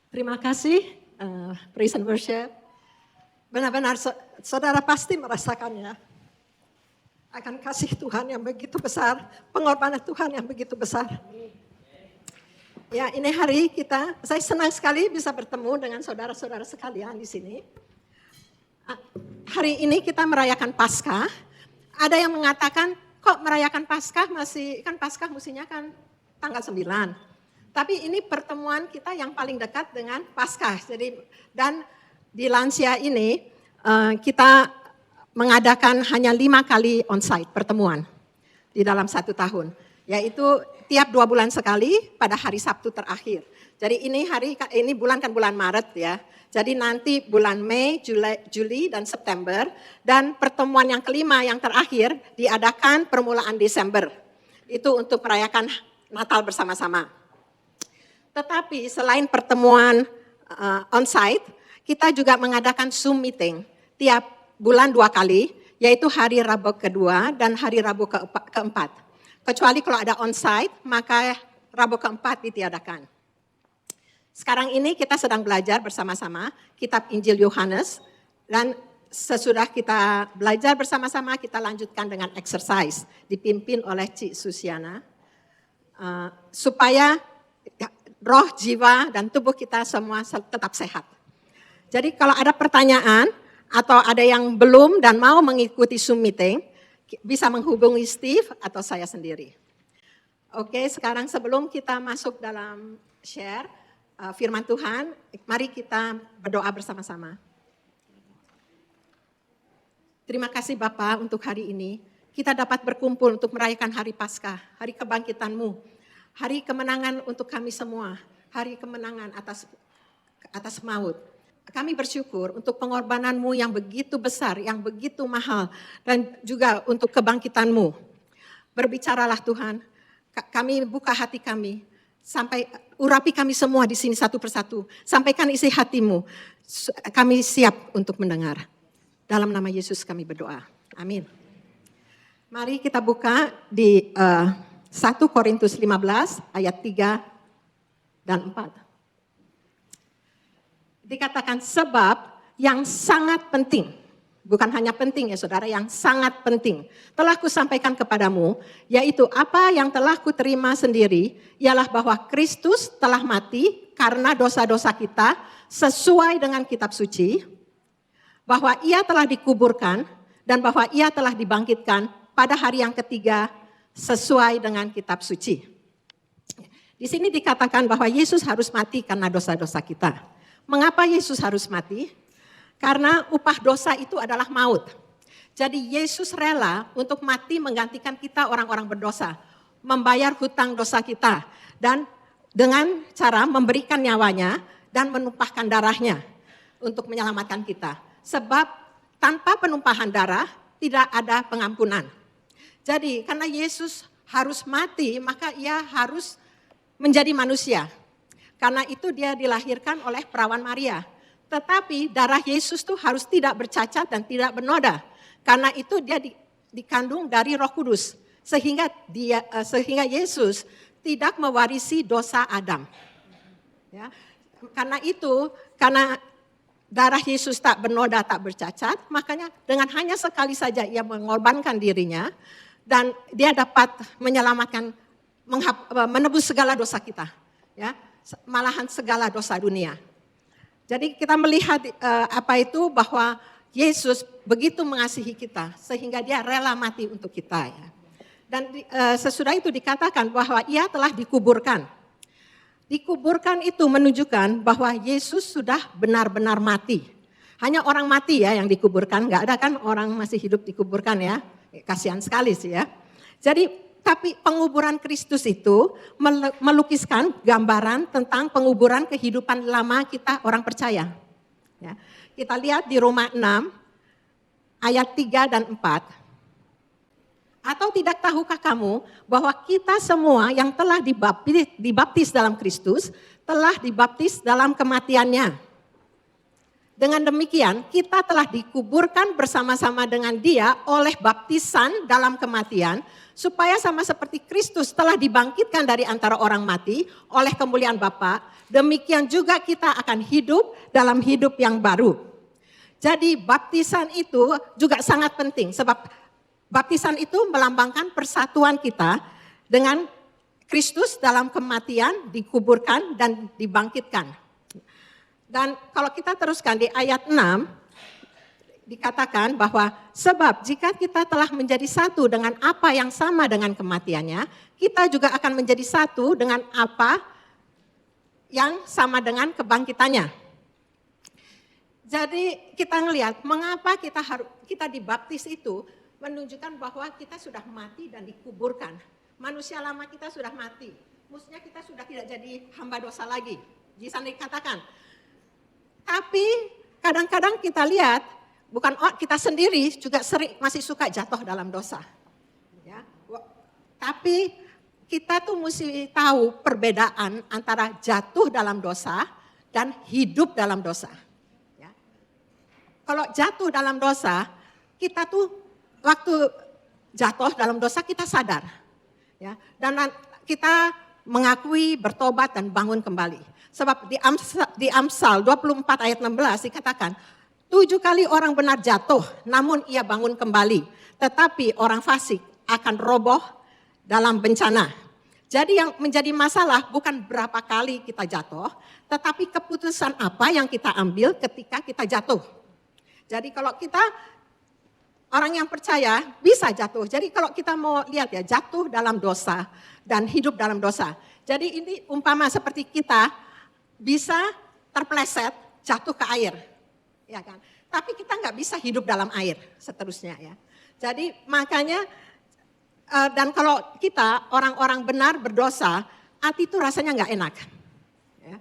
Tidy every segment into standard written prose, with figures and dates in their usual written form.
Terima kasih, praise and worship. Benar-benar saudara pasti merasakannya. Akan kasih Tuhan yang begitu besar, pengorbanan Tuhan yang begitu besar. Ya, ini hari saya senang sekali bisa bertemu dengan saudara-saudara sekalian di sini. Hari ini kita merayakan Paskah. Ada yang mengatakan, kok merayakan Paskah kan Paskah mestinya kan tanggal 9. Tapi ini pertemuan kita yang paling dekat dengan Paskah. Dan di Lansia ini kita mengadakan hanya 5 kali onsite pertemuan di dalam 1 tahun. Yaitu tiap 2 bulan sekali pada hari Sabtu terakhir. Jadi ini bulan kan bulan Maret ya. Jadi nanti bulan Mei, Juli dan September. Dan pertemuan yang kelima yang terakhir diadakan permulaan Desember. Itu untuk merayakan Natal bersama-sama. Tetapi selain pertemuan onsite, kita juga mengadakan Zoom meeting tiap bulan 2 kali, yaitu hari Rabu kedua dan hari Rabu keempat. Kecuali kalau ada onsite, maka Rabu keempat ditiadakan. Sekarang ini kita sedang belajar bersama-sama kitab Injil Yohanes, dan sesudah kita belajar bersama-sama, kita lanjutkan dengan exercise, dipimpin oleh Cik Susiana, supaya roh, jiwa, dan tubuh kita semua tetap sehat. Jadi kalau ada pertanyaan atau ada yang belum dan mau mengikuti Zoom meeting, bisa menghubungi Steve atau saya sendiri. Oke, sekarang sebelum kita masuk dalam share firman Tuhan, mari kita berdoa bersama-sama. Terima kasih Bapa untuk hari ini. Kita dapat berkumpul untuk merayakan hari Paskah, hari kebangkitan-Mu. Hari kemenangan untuk kami semua, hari kemenangan atas maut. Kami bersyukur untuk pengorbanan-Mu yang begitu besar, yang begitu mahal, dan juga untuk kebangkitan-Mu. Berbicaralah Tuhan, kami buka hati kami, sampai urapi kami semua di sini satu persatu. Sampaikan isi hati-Mu, kami siap untuk mendengar. Dalam nama Yesus kami berdoa, amin. Mari kita buka di 1 Korintus 15 ayat 3 dan 4. Dikatakan sebab yang sangat penting, bukan hanya penting ya saudara, yang sangat penting telah kusampaikan kepadamu, yaitu apa yang telah kuterima sendiri, ialah bahwa Kristus telah mati karena dosa-dosa kita sesuai dengan kitab suci, bahwa ia telah dikuburkan dan bahwa ia telah dibangkitkan pada hari yang ketiga sesuai dengan kitab suci. Di sini dikatakan bahwa Yesus harus mati karena dosa-dosa kita. Mengapa Yesus harus mati? Karena upah dosa itu adalah maut. Jadi Yesus rela untuk mati menggantikan kita orang-orang berdosa, membayar hutang dosa kita, dan dengan cara memberikan nyawanya dan menumpahkan darahnya untuk menyelamatkan kita. Sebab tanpa penumpahan darah tidak ada pengampunan. Jadi karena Yesus harus mati, maka ia harus menjadi manusia. Karena itu dia dilahirkan oleh perawan Maria. Tetapi darah Yesus itu harus tidak bercacat dan tidak bernoda. Karena itu dia dikandung dari Roh Kudus. Sehingga Yesus tidak mewarisi dosa Adam. Ya. Karena darah Yesus tak bernoda, tak bercacat, makanya dengan hanya sekali saja ia mengorbankan dirinya, dan dia dapat menyelamatkan, menebus segala dosa kita, ya, malahan segala dosa dunia. Jadi kita melihat bahwa Yesus begitu mengasihi kita sehingga dia rela mati untuk kita. Ya. Dan sesudah itu dikatakan bahwa ia telah dikuburkan. Dikuburkan itu menunjukkan bahwa Yesus sudah benar-benar mati. Hanya orang mati ya yang dikuburkan, nggak ada kan orang masih hidup dikuburkan ya. Kasihan sekali sih ya. Jadi tapi penguburan Kristus itu melukiskan gambaran tentang penguburan kehidupan lama kita orang percaya. Ya. Kita lihat di Roma 6 ayat 3 dan 4. Atau tidak tahukah kamu bahwa kita semua yang telah dibaptis dalam Kristus telah dibaptis dalam kematiannya. Dengan demikian kita telah dikuburkan bersama-sama dengan Dia oleh baptisan dalam kematian, supaya sama seperti Kristus telah dibangkitkan dari antara orang mati oleh kemuliaan Bapa, demikian juga kita akan hidup dalam hidup yang baru. Jadi baptisan itu juga sangat penting, sebab baptisan itu melambangkan persatuan kita dengan Kristus dalam kematian, dikuburkan dan dibangkitkan. Dan kalau kita teruskan di ayat 6, dikatakan bahwa sebab jika kita telah menjadi satu dengan apa yang sama dengan kematiannya, kita juga akan menjadi satu dengan apa yang sama dengan kebangkitannya. Jadi kita ngelihat mengapa kita dibaptis itu menunjukkan bahwa kita sudah mati dan dikuburkan. Manusia lama kita sudah mati. Maksudnya kita sudah tidak jadi hamba dosa lagi. Di sana dikatakan. Tapi kadang-kadang kita lihat, bukan kita sendiri juga sering masih suka jatuh dalam dosa. Ya. Tapi kita tuh mesti tahu perbedaan antara jatuh dalam dosa dan hidup dalam dosa. Ya. Kalau jatuh dalam dosa, kita tuh waktu jatuh dalam dosa kita sadar. Ya. Dan kita mengakui, bertobat dan bangun kembali. Sebab di Amsal 24 ayat 16 dikatakan, 7 kali orang benar jatuh, namun ia bangun kembali. Tetapi orang fasik akan roboh dalam bencana. Jadi yang menjadi masalah bukan berapa kali kita jatuh, tetapi keputusan apa yang kita ambil ketika kita jatuh. Jadi kalau kita orang yang percaya bisa jatuh. Jadi kalau kita mau lihat ya, jatuh dalam dosa dan hidup dalam dosa. Jadi ini umpama seperti kita bisa terpleset jatuh ke air, ya kan? Tapi kita nggak bisa hidup dalam air seterusnya ya. Jadi makanya dan kalau kita orang-orang benar berdosa, hati itu rasanya nggak enak. Ya.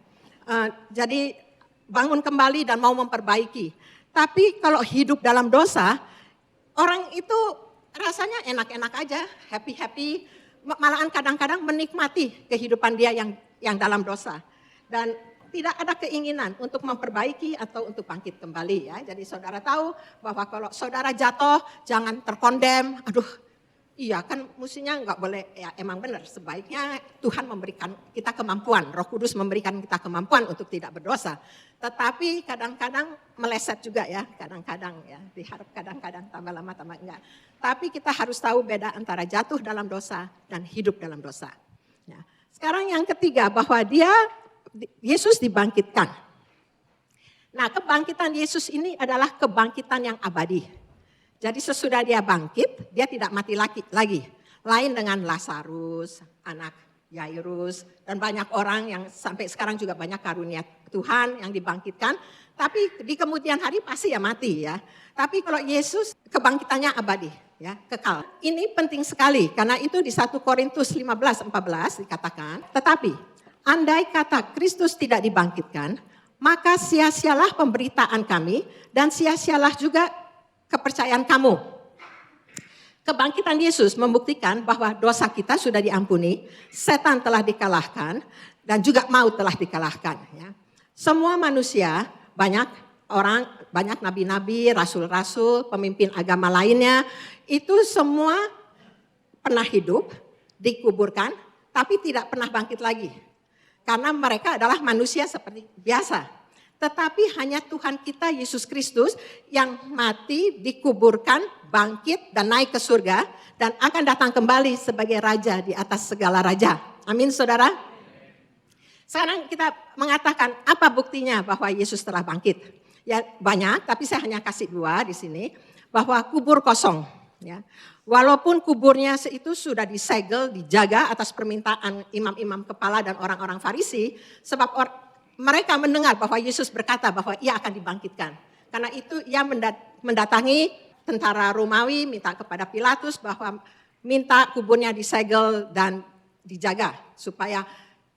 Jadi bangun kembali dan mau memperbaiki. Tapi kalau hidup dalam dosa, orang itu rasanya enak-enak aja, happy-happy, malahan kadang-kadang menikmati kehidupan dia yang dalam dosa. Dan tidak ada keinginan untuk memperbaiki atau untuk bangkit kembali ya. Jadi saudara tahu bahwa kalau saudara jatuh jangan terkondem. Aduh, iya kan mestinya nggak boleh, ya emang benar. Sebaiknya Tuhan memberikan kita kemampuan, Roh Kudus memberikan kita kemampuan untuk tidak berdosa. Tetapi kadang-kadang meleset juga ya, kadang-kadang ya. Diharap kadang-kadang tambah lama tambah enggak. Tapi kita harus tahu beda antara jatuh dalam dosa dan hidup dalam dosa. Ya. Sekarang yang ketiga bahwa Yesus dibangkitkan. Nah, kebangkitan Yesus ini adalah kebangkitan yang abadi. Jadi sesudah dia bangkit, dia tidak mati lagi. Lain dengan Lazarus, anak Yairus, dan banyak orang yang sampai sekarang juga banyak karunia Tuhan yang dibangkitkan. Tapi di kemudian hari pasti ya mati ya. Tapi kalau Yesus kebangkitannya abadi, ya kekal. Ini penting sekali karena itu di 1 Korintus 15:14 dikatakan, tetapi andai kata Kristus tidak dibangkitkan, maka sia-sialah pemberitaan kami dan sia-sialah juga kepercayaan kamu. Kebangkitan Yesus membuktikan bahwa dosa kita sudah diampuni, setan telah dikalahkan, dan juga maut telah dikalahkan. Ya. Semua manusia, banyak orang, banyak nabi-nabi, rasul-rasul, pemimpin agama lainnya, itu semua pernah hidup, dikuburkan, tapi tidak pernah bangkit lagi. Karena mereka adalah manusia seperti biasa. Tetapi hanya Tuhan kita Yesus Kristus yang mati, dikuburkan, bangkit dan naik ke surga. Dan akan datang kembali sebagai raja di atas segala raja. Amin saudara. Sekarang kita mengatakan apa buktinya bahwa Yesus telah bangkit. Ya banyak tapi saya hanya kasih 2 di sini. Bahwa kubur kosong. Ya. Walaupun kuburnya itu sudah disegel, dijaga atas permintaan imam-imam kepala dan orang-orang Farisi, sebab mereka mendengar bahwa Yesus berkata bahwa ia akan dibangkitkan. Karena itu ia mendatangi tentara Romawi, minta kepada Pilatus bahwa minta kuburnya disegel dan dijaga supaya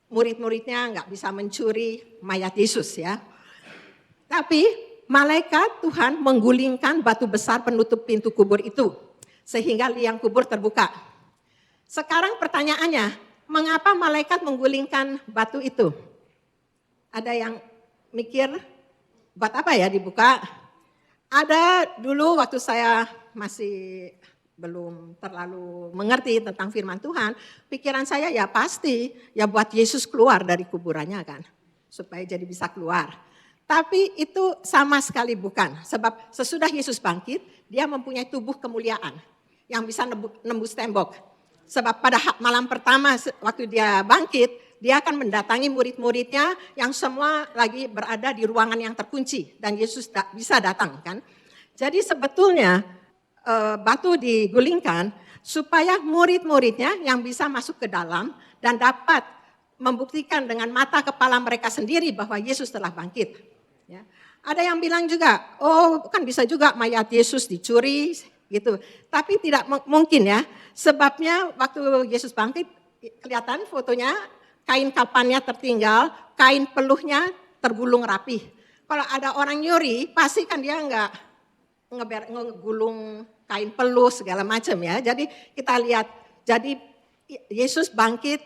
murid-muridnya nggak bisa mencuri mayat Yesus ya. Tapi malaikat Tuhan menggulingkan batu besar penutup pintu kubur itu. Sehingga liang kubur terbuka. Sekarang pertanyaannya, mengapa malaikat menggulingkan batu itu? Ada yang mikir? buat apa ya dibuka? Ada dulu waktu saya masih belum terlalu mengerti tentang firman Tuhan, pikiran saya ya pasti ya buat Yesus keluar dari kuburannya kan, supaya jadi bisa keluar. Tapi itu sama sekali bukan, sebab sesudah Yesus bangkit, dia mempunyai tubuh kemuliaan yang bisa nembus tembok. Sebab pada malam pertama waktu dia bangkit, dia akan mendatangi murid-muridnya yang semua lagi berada di ruangan yang terkunci dan Yesus bisa datang kan. Jadi sebetulnya batu digulingkan supaya murid-muridnya yang bisa masuk ke dalam dan dapat membuktikan dengan mata kepala mereka sendiri bahwa Yesus telah bangkit. Ya. Ada yang bilang juga, oh kan bisa juga mayat Yesus dicuri gitu. Tapi tidak mungkin ya, sebabnya waktu Yesus bangkit kelihatan fotonya kain kafannya tertinggal, kain peluhnya tergulung rapi. Kalau ada orang nyuri pasti kan dia enggak ngegulung kain peluh segala macam ya. Jadi kita lihat, jadi Yesus bangkit.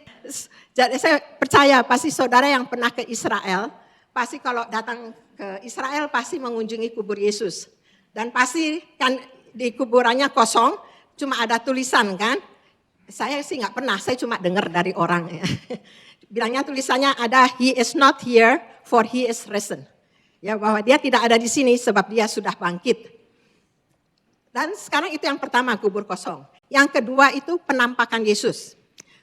Jadi saya percaya pasti saudara yang pernah ke Israel, pasti kalau datang ke Israel pasti mengunjungi kubur Yesus. Dan pasti kan di kuburannya kosong, cuma ada tulisan kan. Saya sih nggak pernah, saya cuma dengar dari orang ya. Bilangnya tulisannya ada, he is not here for he is risen. Ya, bahwa dia tidak ada di sini sebab dia sudah bangkit. Dan sekarang itu yang pertama, kubur kosong. Yang kedua itu penampakan Yesus.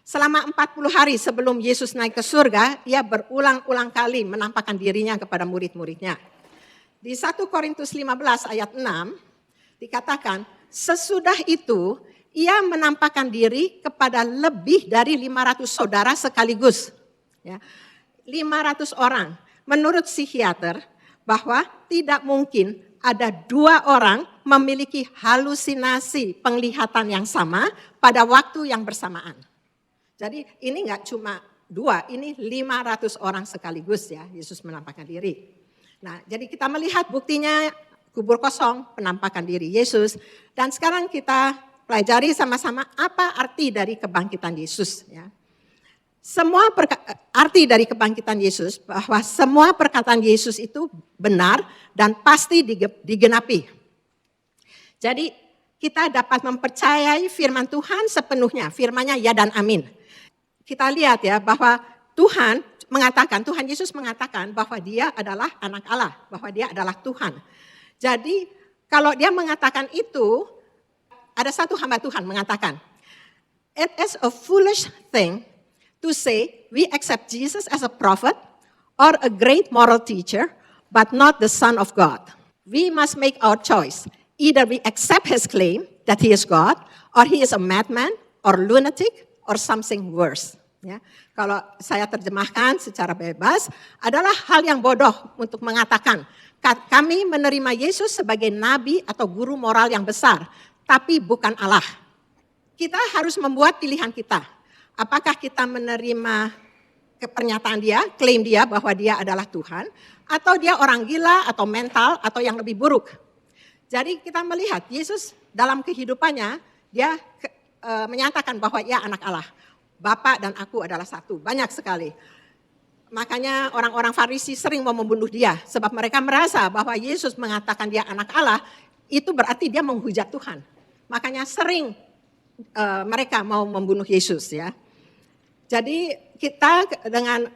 Selama 40 hari sebelum Yesus naik ke surga, ia berulang-ulang kali menampakkan dirinya kepada murid-muridnya. Di 1 Korintus 15 ayat 6 dikatakan, sesudah itu ia menampakkan diri kepada lebih dari 500 saudara sekaligus. Ya, 500 orang. Menurut psikiater, bahwa tidak mungkin ada 2 orang memiliki halusinasi penglihatan yang sama pada waktu yang bersamaan. Jadi ini enggak cuma 2, ini 500 orang sekaligus ya Yesus menampakkan diri. Nah jadi kita melihat buktinya kubur kosong, penampakan diri Yesus. Dan sekarang kita pelajari sama-sama apa arti dari kebangkitan Yesus ya. Semua arti dari kebangkitan Yesus bahwa semua perkataan Yesus itu benar dan pasti digenapi. Jadi kita dapat mempercayai firman Tuhan sepenuhnya, firman-Nya ya dan amin. Kita lihat ya bahwa Tuhan Yesus mengatakan bahwa dia adalah anak Allah, bahwa dia adalah Tuhan. Jadi kalau dia mengatakan itu, ada satu hamba Tuhan mengatakan, it is a foolish thing to say we accept Jesus as a prophet or a great moral teacher, but not the Son of God. We must make our choice. Either we accept his claim that he is God, or he is a madman, or lunatic, or something worse. Ya, kalau saya terjemahkan secara bebas, adalah hal yang bodoh untuk mengatakan kami menerima Yesus sebagai nabi atau guru moral yang besar, tapi bukan Allah. Kita harus membuat pilihan kita. Apakah kita menerima pernyataan dia, klaim dia bahwa dia adalah Tuhan, atau dia orang gila atau mental atau yang lebih buruk. Jadi kita melihat Yesus dalam kehidupannya, dia menyatakan bahwa ia anak Allah. Bapa dan aku adalah satu, banyak sekali. Makanya orang-orang Farisi sering mau membunuh dia, sebab mereka merasa bahwa Yesus mengatakan dia anak Allah, itu berarti dia menghujat Tuhan. Makanya sering mereka mau membunuh Yesus ya. Jadi kita dengan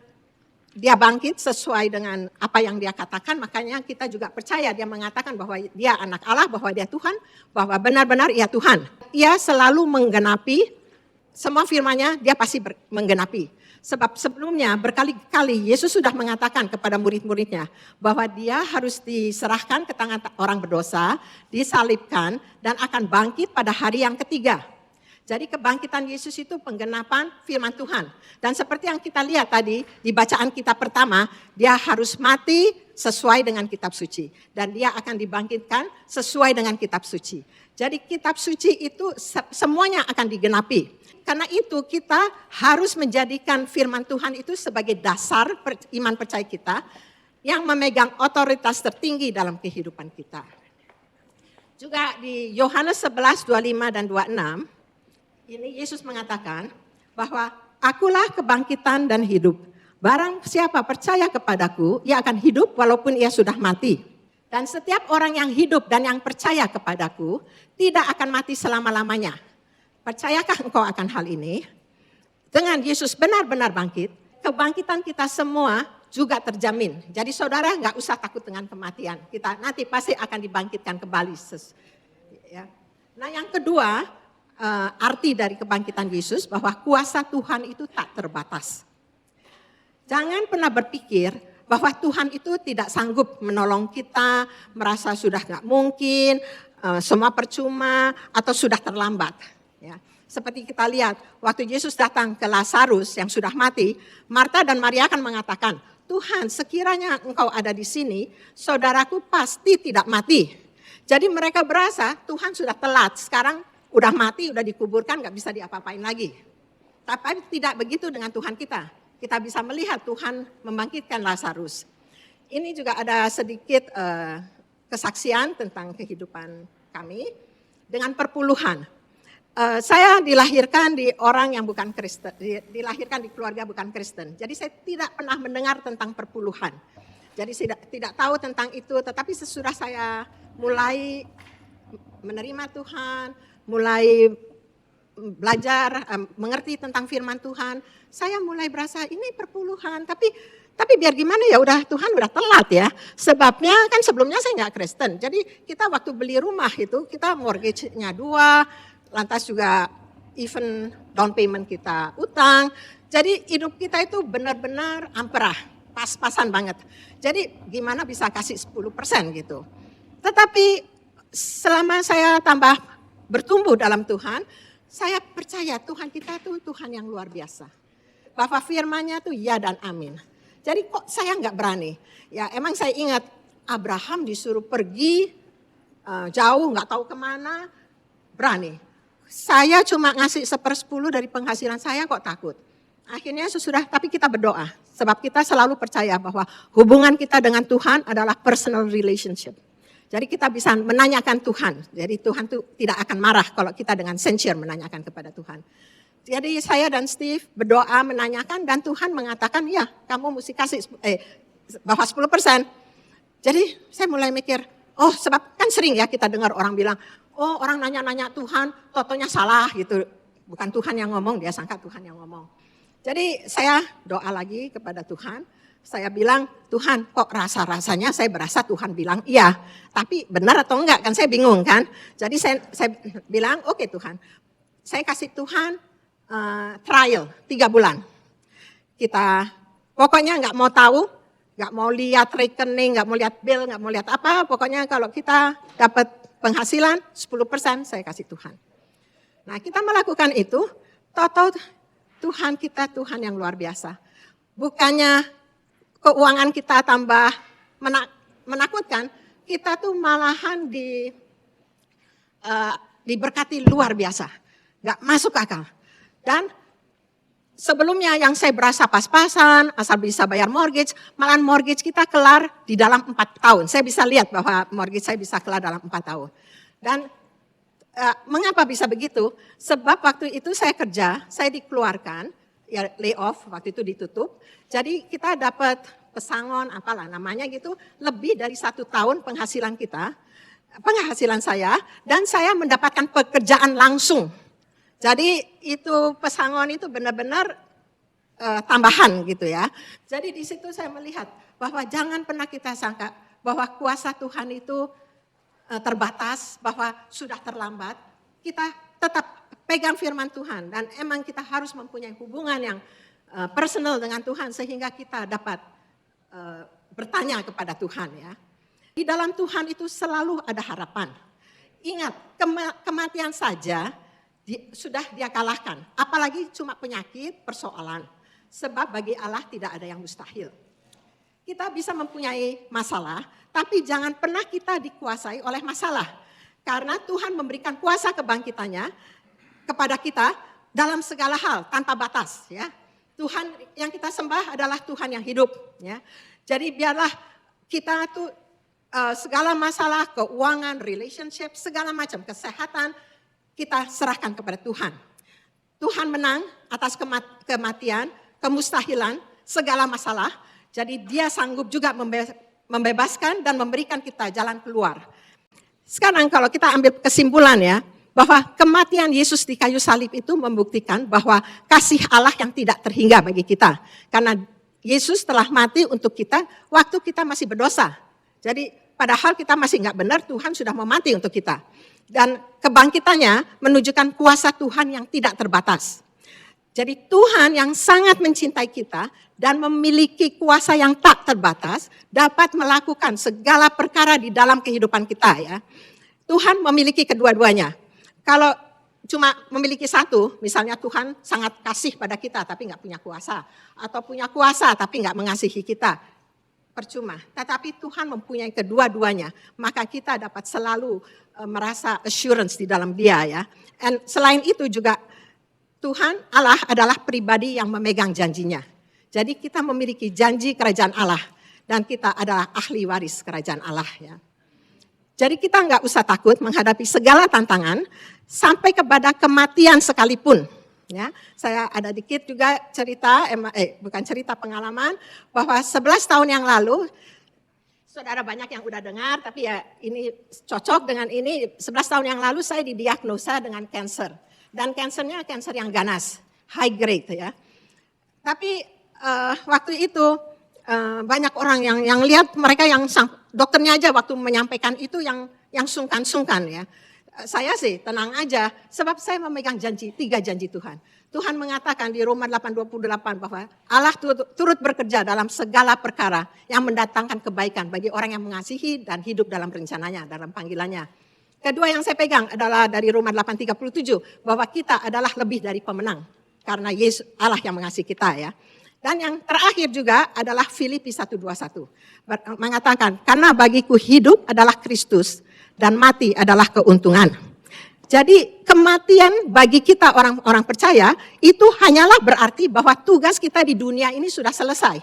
dia bangkit sesuai dengan apa yang dia katakan, makanya kita juga percaya dia mengatakan bahwa dia anak Allah, bahwa dia Tuhan, bahwa benar-benar ia Tuhan. Ia selalu menggenapi semua firman-Nya, dia pasti menggenapi. Sebab sebelumnya berkali-kali Yesus sudah mengatakan kepada murid-muridnya bahwa dia harus diserahkan ke tangan orang berdosa, disalibkan dan akan bangkit pada hari yang ketiga. Jadi kebangkitan Yesus itu penggenapan firman Tuhan. Dan seperti yang kita lihat tadi di bacaan kita pertama, dia harus mati sesuai dengan kitab suci. Dan dia akan dibangkitkan sesuai dengan kitab suci. Jadi kitab suci itu semuanya akan digenapi. Karena itu kita harus menjadikan firman Tuhan itu sebagai dasar iman percaya kita yang memegang otoritas tertinggi dalam kehidupan kita. Juga di Yohanes 11, 25 dan 26, ini Yesus mengatakan bahwa akulah kebangkitan dan hidup. Barang siapa percaya kepadaku, ia akan hidup walaupun ia sudah mati. Dan setiap orang yang hidup dan yang percaya kepadaku tidak akan mati selama-lamanya. Percayakah engkau akan hal ini? Dengan Yesus benar-benar bangkit, kebangkitan kita semua juga terjamin. Jadi saudara nggak usah takut dengan kematian. Kita nanti pasti akan dibangkitkan kembali. Ya. Nah yang kedua, arti dari kebangkitan Yesus bahwa kuasa Tuhan itu tak terbatas. Jangan pernah berpikir bahwa Tuhan itu tidak sanggup menolong kita, merasa sudah nggak mungkin, semua percuma atau sudah terlambat. Ya. Seperti kita lihat, waktu Yesus datang ke Lazarus yang sudah mati, Marta dan Maria akan mengatakan, Tuhan sekiranya engkau ada di sini, saudaraku pasti tidak mati. Jadi mereka berasa Tuhan sudah telat, sekarang udah mati, udah dikuburkan, gak bisa diapa-apain lagi. Tapi tidak begitu dengan Tuhan kita. Kita bisa melihat Tuhan membangkitkan Lazarus. Ini juga ada sedikit kesaksian tentang kehidupan kami dengan perpuluhan. Saya dilahirkan di orang yang bukan Kristen, dilahirkan di keluarga bukan Kristen. Jadi saya tidak pernah mendengar tentang perpuluhan. Jadi tidak tahu tentang itu, tetapi sesudah saya mulai menerima Tuhan, mulai belajar, mengerti tentang firman Tuhan, saya mulai berasa ini perpuluhan, tapi biar gimana ya udah Tuhan udah telat ya. Sebabnya kan sebelumnya saya nggak Kristen, jadi kita waktu beli rumah itu kita mortgage-nya 2, lantas juga even down payment kita utang, jadi hidup kita itu benar-benar amperah, pas-pasan banget. Jadi gimana bisa kasih 10% gitu. Tetapi selama saya tambah bertumbuh dalam Tuhan, saya percaya Tuhan kita itu Tuhan yang luar biasa. Bahwa firman-Nya itu ya dan amin. Jadi kok saya nggak berani? Ya emang saya ingat Abraham disuruh pergi jauh nggak tahu kemana, berani. Saya cuma ngasih 1/10 dari penghasilan saya kok takut. Akhirnya sesudah, tapi kita berdoa. Sebab kita selalu percaya bahwa hubungan kita dengan Tuhan adalah personal relationship. Jadi kita bisa menanyakan Tuhan. Jadi Tuhan itu tidak akan marah kalau kita dengan sincere menanyakan kepada Tuhan. Jadi saya dan Steve berdoa menanyakan dan Tuhan mengatakan ya kamu mesti kasih bahwa 10%. Jadi saya mulai mikir, oh sebab kan sering ya kita dengar orang bilang, oh orang nanya-nanya Tuhan, totonya salah gitu. Bukan Tuhan yang ngomong, dia sangka Tuhan yang ngomong. Jadi saya doa lagi kepada Tuhan. Saya bilang, Tuhan kok rasa-rasanya saya berasa Tuhan bilang iya. Tapi benar atau enggak kan saya bingung kan. Jadi saya bilang, oke Tuhan. Saya kasih Tuhan trial 3 bulan. Kita pokoknya enggak mau tahu, enggak mau lihat rekening, enggak mau lihat bill, enggak mau lihat apa. Pokoknya kalau kita dapat penghasilan 10% saya kasih Tuhan. Nah kita melakukan itu, tahu Tuhan kita Tuhan yang luar biasa. Bukannya keuangan kita tambah menakutkan, kita tuh malahan diberkati luar biasa, nggak masuk akal. Dan sebelumnya yang saya berasa pas-pasan, asal bisa bayar mortgage, malahan mortgage kita kelar di dalam 4 tahun. Saya bisa lihat bahwa mortgage saya bisa kelar dalam 4 tahun. Dan mengapa bisa begitu? Sebab waktu itu saya kerja, saya dikeluarkan, ya layoff, waktu itu ditutup. Jadi kita dapat pesangon, apalah namanya gitu, lebih dari 1 tahun penghasilan saya, dan saya mendapatkan pekerjaan langsung. Jadi itu pesangon itu benar-benar tambahan gitu ya. Jadi di situ saya melihat bahwa jangan pernah kita sangka bahwa kuasa Tuhan itu terbatas, bahwa sudah terlambat. Kita tetap pegang firman Tuhan dan emang kita harus mempunyai hubungan yang personal dengan Tuhan sehingga kita dapat bertanya kepada Tuhan ya. Di dalam Tuhan itu selalu ada harapan. Ingat, kematian saja sudah dia kalahkan. Apalagi cuma penyakit, persoalan. Sebab bagi Allah tidak ada yang mustahil. Kita bisa mempunyai masalah, tapi jangan pernah kita dikuasai oleh masalah. Karena Tuhan memberikan kuasa kebangkitannya kepada kita dalam segala hal tanpa batas ya. Tuhan yang kita sembah adalah Tuhan yang hidup ya. Jadi biarlah kita tuh segala masalah keuangan, relationship, segala macam kesehatan kita serahkan kepada Tuhan. Tuhan menang atas kematian, kemustahilan segala masalah. Jadi dia sanggup juga membebaskan dan memberikan kita jalan keluar. Sekarang kalau kita ambil kesimpulan ya, bahwa kematian Yesus di kayu salib itu membuktikan bahwa kasih Allah yang tidak terhingga bagi kita. Karena Yesus telah mati untuk kita waktu kita masih berdosa. Jadi padahal kita masih nggak benar, Tuhan sudah mau mati untuk kita. Dan kebangkitannya menunjukkan kuasa Tuhan yang tidak terbatas. Jadi Tuhan yang sangat mencintai kita dan memiliki kuasa yang tak terbatas dapat melakukan segala perkara di dalam kehidupan kita ya. Tuhan memiliki kedua-duanya. Kalau cuma memiliki satu, misalnya Tuhan sangat kasih pada kita tapi nggak punya kuasa. Atau punya kuasa tapi nggak mengasihi kita, percuma. Tetapi Tuhan mempunyai kedua-duanya, maka kita dapat selalu merasa assurance di dalam Dia ya. Dan selain itu juga Tuhan Allah adalah pribadi yang memegang janjinya. Jadi kita memiliki janji kerajaan Allah dan kita adalah ahli waris kerajaan Allah ya. Jadi kita nggak usah takut menghadapi segala tantangan sampai kepada kematian sekalipun. Ya, saya ada dikit juga cerita, bukan cerita pengalaman, bahwa 11 tahun yang lalu, saudara banyak yang udah dengar, tapi ya ini cocok dengan ini, 11 tahun yang lalu saya didiagnosa dengan kanker. Dan kansernya kanker yang ganas, high grade ya. Tapi waktu itu banyak orang yang lihat mereka yang dokternya aja waktu menyampaikan itu yang sungkan-sungkan ya. Saya sih tenang aja sebab saya memegang janji, 3 janji Tuhan. Tuhan mengatakan di Roma 8:28 bahwa Allah turut bekerja dalam segala perkara yang mendatangkan kebaikan bagi orang yang mengasihi dan hidup dalam rencananya, dalam panggilannya. Kedua yang saya pegang adalah dari Roma 8:37 bahwa kita adalah lebih dari pemenang karena Yesus Allah yang mengasihi kita ya. Dan yang terakhir juga adalah Filipi 1:21. Mengatakan, karena bagiku hidup adalah Kristus dan mati adalah keuntungan. Jadi kematian bagi kita orang-orang percaya itu hanyalah berarti bahwa tugas kita di dunia ini sudah selesai.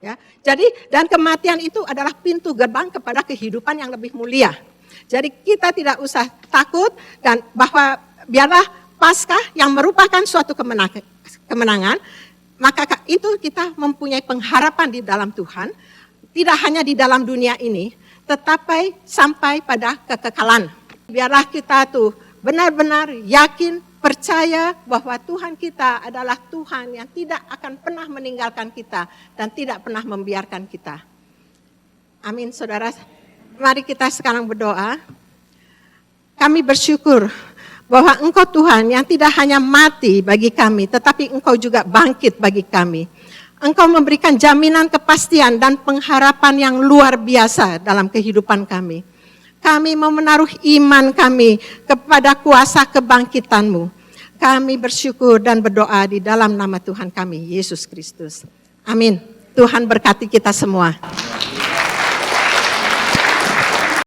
Ya. Jadi dan kematian itu adalah pintu gerbang kepada kehidupan yang lebih mulia. Jadi kita tidak usah takut dan bahwa biarlah Paskah yang merupakan suatu kemenangan, maka itu kita mempunyai pengharapan di dalam Tuhan, tidak hanya di dalam dunia ini, tetapi sampai pada kekekalan. Biarlah kita tuh benar-benar yakin, percaya bahwa Tuhan kita adalah Tuhan yang tidak akan pernah meninggalkan kita dan tidak pernah membiarkan kita. Amin, saudara. Mari kita sekarang berdoa. Kami bersyukur bahwa Engkau Tuhan yang tidak hanya mati bagi kami, tetapi Engkau juga bangkit bagi kami. Engkau memberikan jaminan kepastian dan pengharapan yang luar biasa dalam kehidupan kami. Kami mau menaruh iman kami kepada kuasa kebangkitan-Mu. Kami bersyukur dan berdoa di dalam nama Tuhan kami, Yesus Kristus. Amin. Tuhan berkati kita semua.